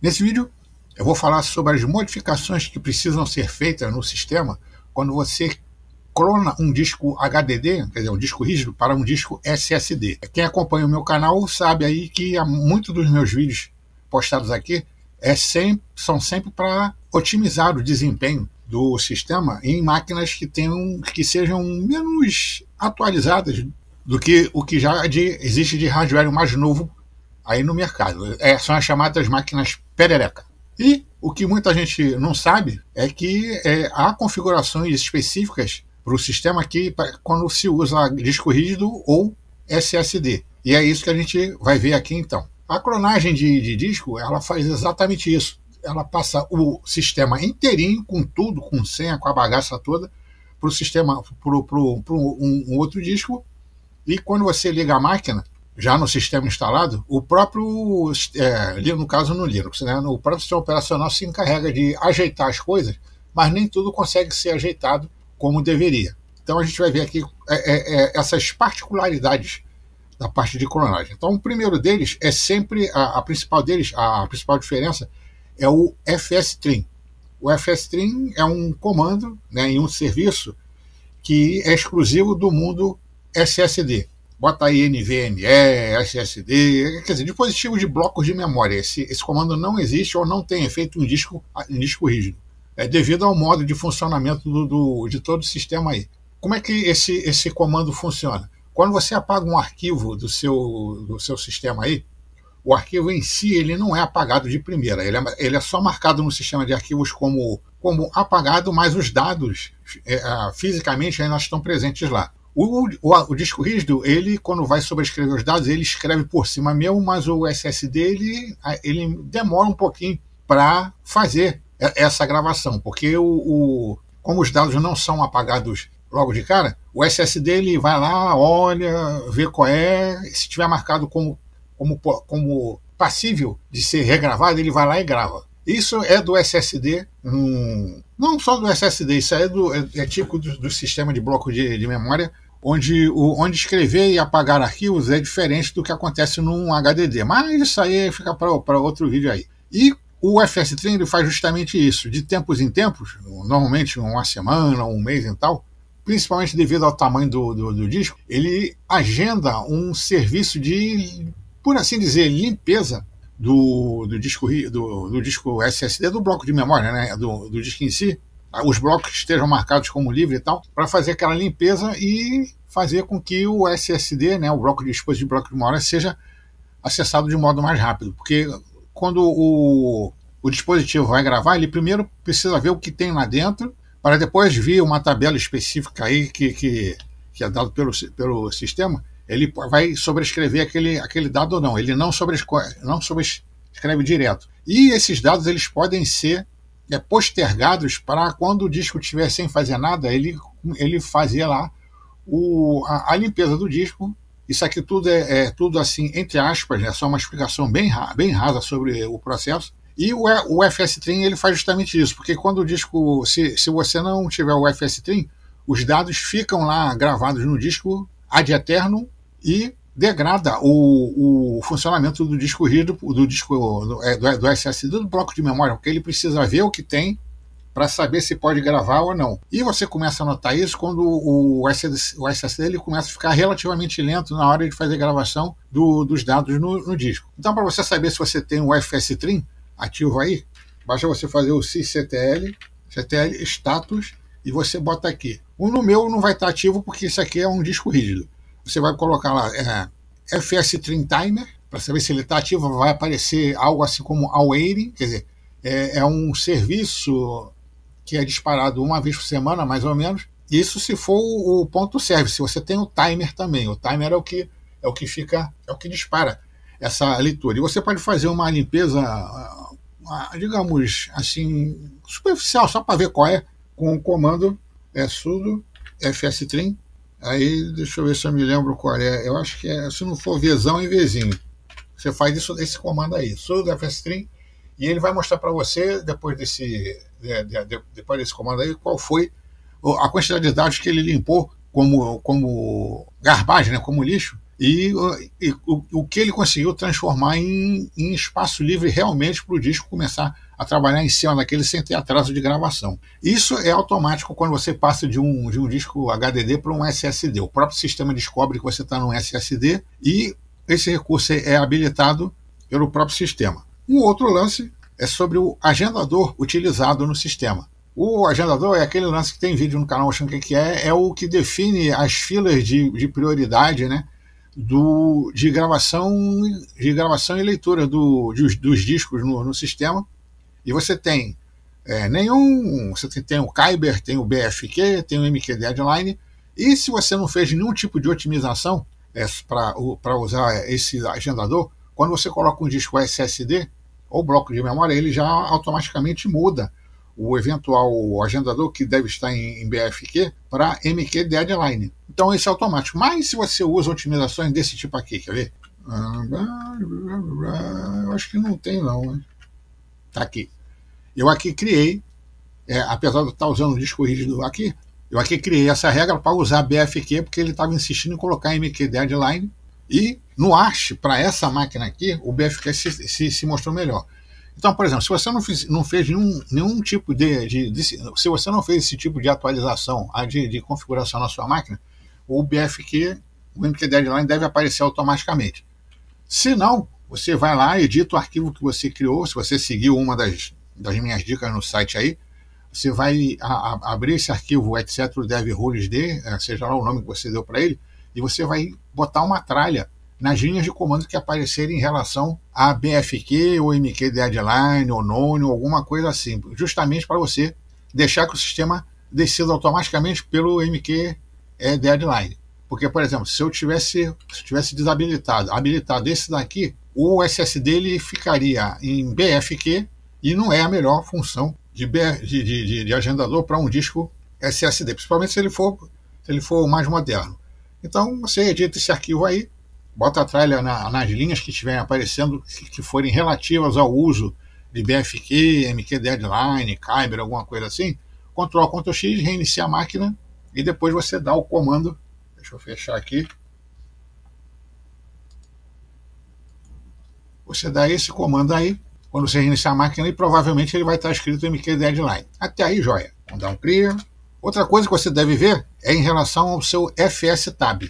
Nesse vídeo, eu vou falar sobre as modificações que precisam ser feitas no sistema quando você clona um disco HDD, quer dizer, um disco rígido, para um disco SSD. Quem acompanha o meu canal sabe aí que muitos dos meus vídeos postados aqui são sempre para otimizar o desempenho do sistema em máquinas que sejam menos atualizadas do que o que já existe de hardware mais novo aí no mercado. São as chamadas máquinas perereca. E o que muita gente não sabe é que há configurações específicas para o sistema aqui quando se usa disco rígido ou SSD. E é isso que a gente vai ver aqui então. A clonagem de disco, ela faz exatamente isso. Ela passa o sistema inteirinho, com tudo, com senha, com a bagaça toda, para o sistema, para um outro disco. E quando você liga a máquina, já no sistema instalado, o próprio, no caso no Linux, né, o próprio sistema operacional se encarrega de ajeitar as coisas, mas nem tudo consegue ser ajeitado como deveria. Então a gente vai ver aqui essas particularidades da parte de clonagem. Então o primeiro deles é sempre, a principal diferença é o fstring. O fstring é um comando, né, em um serviço que é exclusivo do mundo SSD. Bota aí NVMe, SSD, quer dizer, dispositivo de blocos de memória. Esse comando não existe ou não tem efeito em disco rígido. É devido ao modo de funcionamento de todo o sistema aí. Como é que esse comando funciona? Quando você apaga um arquivo do seu sistema aí, o arquivo em si ele não é apagado de primeira, ele é só marcado no sistema de arquivos como apagado, mas os dados fisicamente ainda estão presentes lá. O disco rígido, ele quando vai sobrescrever os dados, ele escreve por cima mesmo, mas o SSD ele demora um pouquinho para fazer essa gravação, porque como os dados não são apagados logo de cara, o SSD ele vai lá, olha, vê qual é, se tiver marcado como passível de ser regravado, ele vai lá e grava. Isso é do SSD, não só do SSD, isso é típico do sistema de bloco de memória, onde escrever e apagar arquivos é diferente do que acontece num HDD. Mas isso aí fica para outro vídeo aí. E o fstring ele faz justamente isso, de tempos em tempos, normalmente uma semana, um mês e tal, principalmente devido ao tamanho do disco, ele agenda um serviço de, por assim dizer, limpeza do disco SSD, do bloco de memória, né, do disco em si, os blocos estejam marcados como livre e tal, para fazer aquela limpeza e fazer com que o SSD, né, o dispositivo de bloco de memória, seja acessado de modo mais rápido, porque quando o dispositivo vai gravar, ele primeiro precisa ver o que tem lá dentro, para depois vir uma tabela específica aí que é dado pelo sistema, ele vai sobrescrever aquele dado ou não. Ele não sobrescreve direto. E esses dados eles podem ser postergados para quando o disco estiver sem fazer nada, ele fazer lá a limpeza do disco. Isso aqui tudo é tudo assim, entre aspas, é só uma explicação bem rasa sobre o processo. E o fstring ele faz justamente isso, porque quando o disco, se você não tiver o fstring, os dados ficam lá gravados no disco ad eternum e degrada o funcionamento do disco rígido, do SSD, do bloco de memória, porque ele precisa ver o que tem para saber se pode gravar ou não. E você começa a notar isso quando o SSD ele começa a ficar relativamente lento na hora de fazer a gravação dos dados no disco. Então, para você saber se você tem o fstring ativo aí, basta você fazer o sysctl status e você bota aqui. No meu não vai estar ativo porque isso aqui é um disco rígido. Você vai colocar lá fstring timer para saber se ele está ativo. Vai aparecer algo assim como awaiting, quer dizer, é um serviço que é disparado uma vez por semana, mais ou menos. Isso se for o ponto service. Se você tem o timer também, o timer é o que dispara essa leitura. E você pode fazer uma limpeza, digamos assim, superficial, só para ver qual é, com o comando sudo fstring. Aí, deixa eu ver se eu me lembro qual é. Eu acho que se não for Vzão, é Vzinho. Você faz esse comando aí, sudo fstring, e ele vai mostrar para você, depois desse comando aí, qual foi a quantidade de dados que ele limpou como garbagem, né, como lixo, e o que ele conseguiu transformar em espaço livre realmente para o disco começar a trabalhar em cima daquele sem ter atraso de gravação. Isso é automático quando você passa de um disco HDD para um SSD. O próprio sistema descobre que você está num SSD e esse recurso é habilitado pelo próprio sistema. Um outro lance é sobre o agendador utilizado no sistema. O agendador é aquele lance que tem vídeo no canal mostrando o que é o que define as filas de prioridade, né, de gravação e leitura dos discos no sistema. E você tem você tem o Kyber, tem o BFQ, tem o MQ Deadline, e se você não fez nenhum tipo de otimização para usar esse agendador, quando você coloca um disco SSD ou bloco de memória, ele já automaticamente muda o eventual agendador que deve estar em BFQ para MQ Deadline. Então esse é automático. Mas se você usa otimizações desse tipo aqui, quer ver? Eu acho que não tem não. Tá aqui. Eu aqui criei, apesar de eu estar usando o disco rígido aqui, eu aqui criei essa regra para usar BFQ, porque ele estava insistindo em colocar MQ Deadline, e no ARCH, para essa máquina aqui, o BFQ se mostrou melhor. Então, por exemplo, se você não fez nenhum tipo se você não fez esse tipo de atualização, de configuração na sua máquina, o BFQ, o MQ Deadline deve aparecer automaticamente. Se não, você vai lá, edita o arquivo que você criou. Se você seguiu uma das minhas dicas no site aí, você vai abrir esse arquivo etc dev rules-d, seja lá o nome que você deu para ele, e você vai botar uma tralha nas linhas de comando que aparecerem em relação a BFQ ou MQ Deadline ou None ou alguma coisa assim, justamente para você deixar que o sistema decida automaticamente pelo MQ Deadline. Porque, por exemplo, se eu tivesse habilitado esse daqui, o SSD ele ficaria em BFQ e não é a melhor função de agendador para um disco SSD, principalmente se ele for mais moderno. Então você edita esse arquivo aí, bota a tralha nas linhas que estiverem aparecendo, que forem relativas ao uso de BFQ, MQ Deadline, Kyber, alguma coisa assim, Ctrl, Ctrl X, reinicia a máquina e depois você dá o comando. Deixa eu fechar aqui. Você dá esse comando aí, quando você reiniciar a máquina, e provavelmente ele vai estar escrito MQ Deadline. Até aí, joia. Vamos dar um clear. Outra coisa que você deve ver é em relação ao seu FS-Tab.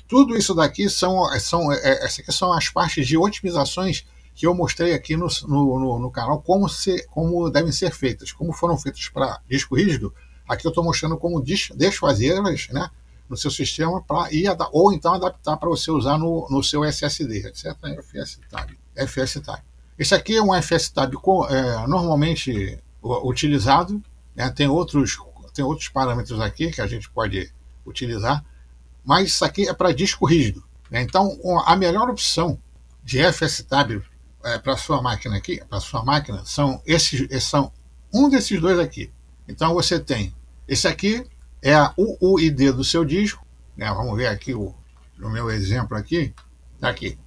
Tudo isso daqui essas aqui são as partes de otimizações que eu mostrei aqui no canal, como devem ser feitas, como foram feitas para disco rígido. Aqui eu estou mostrando como desfazê-las, né, no seu sistema ou então adaptar para você usar no seu SSD, etc. FS-Tab. Esse aqui é um FS-Tab normalmente utilizado, né, tem outros parâmetros aqui que a gente pode utilizar, mas isso aqui é para disco rígido, né? Então a melhor opção de FS-Tab para sua máquina aqui, são um desses dois aqui. Então você tem esse aqui, é a UUID do seu disco, né? Vamos ver aqui no meu exemplo aqui, aqui.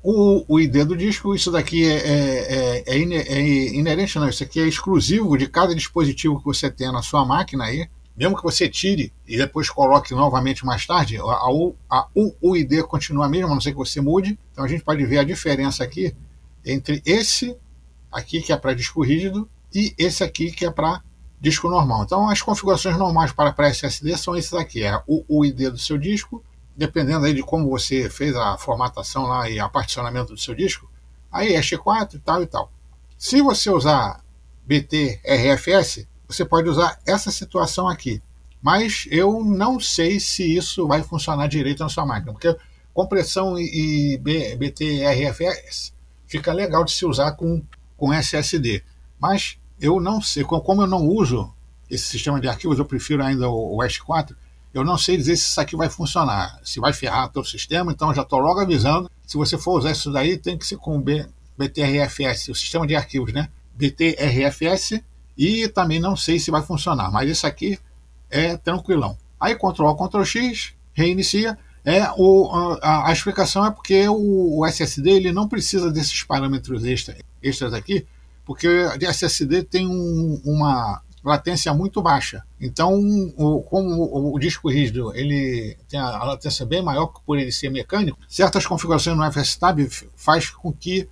O ID do disco, isso daqui é inerente, não, isso aqui é exclusivo de cada dispositivo que você tem na sua máquina aí. Mesmo que você tire e depois coloque novamente mais tarde, a UUID continua a mesma, a não ser que você mude. Então a gente pode ver a diferença aqui entre esse aqui, que é para disco rígido, e esse aqui, que é para disco normal. Então as configurações normais para SSD são esses aqui, é o UUID do seu disco, dependendo aí de como você fez a formatação lá e a particionamento do seu disco, aí é X4 e tal e tal. Se você usar BTRFS, você pode usar essa situação aqui, mas eu não sei se isso vai funcionar direito na sua máquina, porque compressão e BTRFS fica legal de se usar com SSD, mas eu não sei, como eu não uso esse sistema de arquivos, eu prefiro ainda o S4, eu não sei dizer se isso aqui vai funcionar, se vai ferrar o teu sistema, então eu já estou logo avisando, se você for usar isso daí, tem que ser com BTRFS, o sistema de arquivos, né? BTRFS, e também não sei se vai funcionar, mas isso aqui é tranquilão. Aí Ctrl Ctrl X, reinicia. A explicação é porque o SSD ele não precisa desses parâmetros extras aqui, porque o SSD tem latência muito baixa. Então, como o disco rígido ele tem a latência bem maior por ele ser mecânico, certas configurações no FSTab faz com que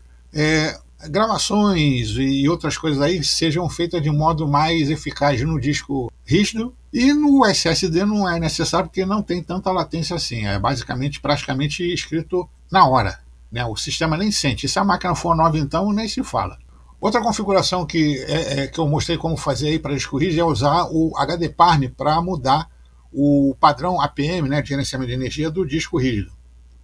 gravações e outras coisas aí sejam feitas de modo mais eficaz no disco rígido, e no SSD não é necessário porque não tem tanta latência assim, é basicamente praticamente escrito na hora, né? O sistema nem sente. Se a máquina for nova, então nem se fala. Outra configuração que eu mostrei como fazer aí para disco rígido é usar o HDParm para mudar o padrão APM, né, de gerenciamento de energia do disco rígido.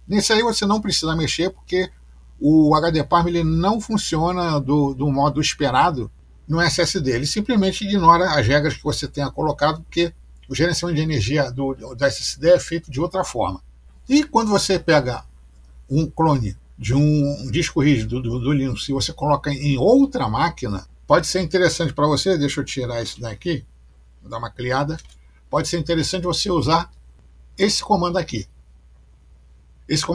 Nesse aí você não precisa mexer porque o HDParm ele não funciona do modo esperado no SSD. Ele simplesmente ignora as regras que você tenha colocado, porque o gerenciamento de energia do SSD é feito de outra forma. E quando você pega um clone de um disco rígido do Linux e você coloca em outra máquina, pode ser interessante para você. Deixa eu tirar isso daqui, vou dar uma cliada. Pode ser interessante você usar esse comando aqui. Esse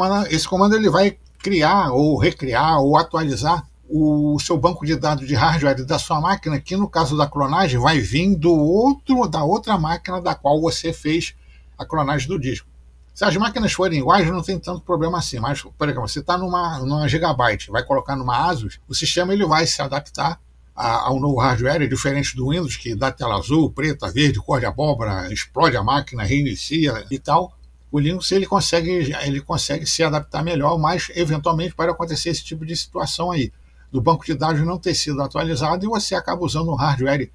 comando ele vai criar ou recriar ou atualizar o seu banco de dados de hardware da sua máquina, que no caso da clonagem vai vir da outra máquina da qual você fez a clonagem do disco. Se as máquinas forem iguais, não tem tanto problema assim. Mas, por exemplo, você está numa Gigabyte, vai colocar numa Asus, o sistema ele vai se adaptar ao novo hardware, diferente do Windows, que dá tela azul, preta, verde, cor de abóbora, explode a máquina, reinicia e tal. O Linux ele consegue se adaptar melhor, mas eventualmente pode acontecer esse tipo de situação aí, do banco de dados não ter sido atualizado e você acaba usando um hardware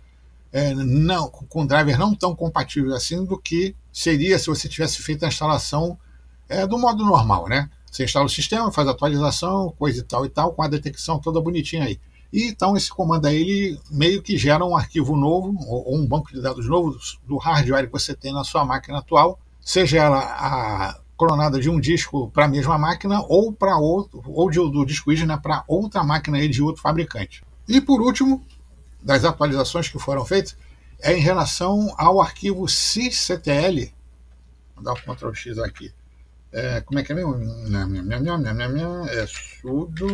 com driver não tão compatível assim do que seria se você tivesse feito a instalação do modo normal, né? Você instala o sistema, faz a atualização, coisa e tal, com a detecção toda bonitinha aí. E então esse comando aí, ele meio que gera um arquivo novo, ou um banco de dados novo do hardware que você tem na sua máquina atual, seja ela a clonada de um disco para a mesma máquina ou para outro, ou do disco rígido, né, para outra máquina aí de outro fabricante. E por último, das atualizações que foram feitas, é em relação ao arquivo sysctl. Vou dar um Ctrl X aqui. Como é que é mesmo? É sudo.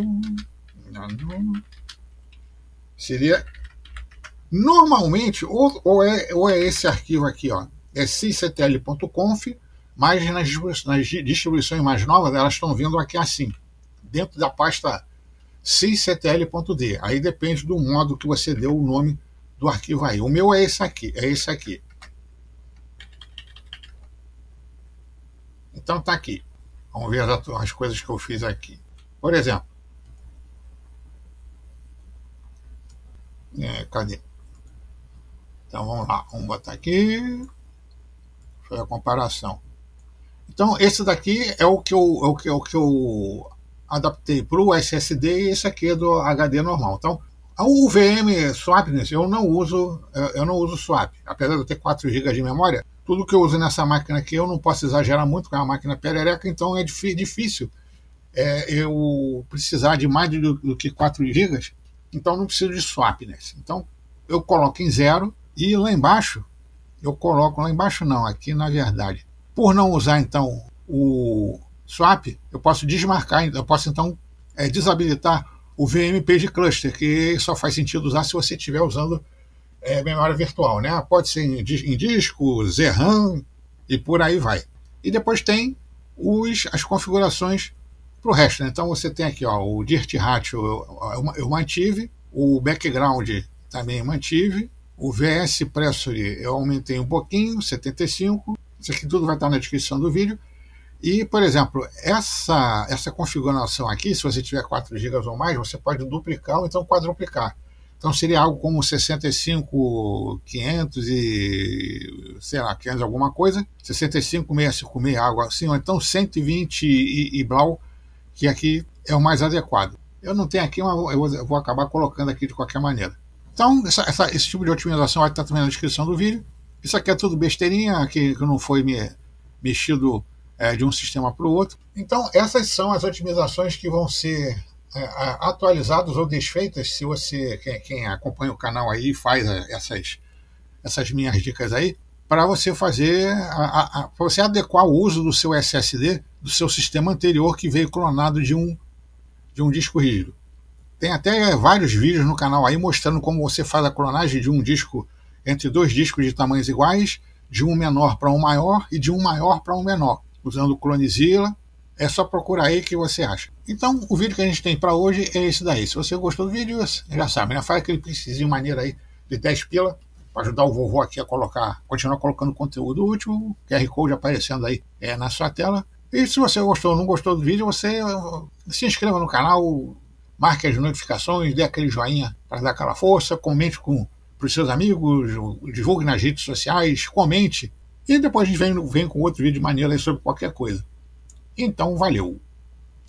Seria normalmente, ou é esse arquivo aqui, ó, é sysctl.conf, mas nas distribuições mais novas elas estão vindo aqui assim, dentro da pasta sysctl.d. Aí depende do modo que você deu o nome do arquivo aí. O meu é esse aqui. Então tá aqui. Vamos ver as coisas que eu fiz aqui. Por exemplo, cadê? Então vamos lá, vamos botar aqui. Foi a comparação. Então esse daqui é o que eu adaptei para o SSD, e esse aqui é do HD normal. Então o VM Swap, eu não uso swap. Apesar de eu ter 4 GB de memória, tudo que eu uso nessa máquina aqui eu não posso exagerar muito, porque é uma máquina perereca, então é difícil eu precisar de mais do que 4 GB, então não preciso de swap. Então eu coloco em 0 e lá embaixo, aqui na verdade, por não usar então o swap, eu posso desmarcar, eu posso então desabilitar o VM Page Cluster, que só faz sentido usar se você estiver usando memória virtual, né? Pode ser em disco, ZRAM e por aí vai. E depois tem as configurações para o resto, né? Então você tem aqui, ó, o Dirt Ratio eu mantive, o Background também mantive, o VS Pressure eu aumentei um pouquinho, 75. Isso aqui tudo vai estar na descrição do vídeo. E, por exemplo, essa configuração aqui, se você tiver 4 GB ou mais, você pode duplicar ou então quadruplicar. Então seria algo como 65, 500 e, sei lá, 500 alguma coisa, 65, 656, algo assim, ou então 120 e blau, que aqui é o mais adequado. Eu não tenho aqui, mas eu vou acabar colocando aqui de qualquer maneira. Então, esse tipo de otimização vai estar também na descrição do vídeo. Isso aqui é tudo besteirinha, que não foi mexido de um sistema para o outro. Então, essas são as otimizações que vão ser atualizadas ou desfeitas, se você, quem acompanha o canal aí, faz essas minhas dicas aí, para você fazer, para você adequar o uso do seu SSD, do seu sistema anterior que veio clonado de um disco rígido. Tem até vários vídeos no canal aí mostrando como você faz a clonagem de um disco entre dois discos de tamanhos iguais, de um menor para um maior e de um maior para um menor, usando o Clonezilla. É só procurar aí que você acha. Então, o vídeo que a gente tem para hoje é esse daí. Se você gostou do vídeo, já sabe, né? Faz aquele precisinho maneiro aí de 10 pila para ajudar o vovô aqui a continuar colocando conteúdo útil. O QR Code aparecendo aí na sua tela. E se você gostou ou não gostou do vídeo, você se inscreva no canal, marque as notificações, dê aquele joinha para dar aquela força, comente para os seus amigos, divulgue nas redes sociais, comente. E depois a gente vem com outro vídeo maneiro aí sobre qualquer coisa. Então, valeu!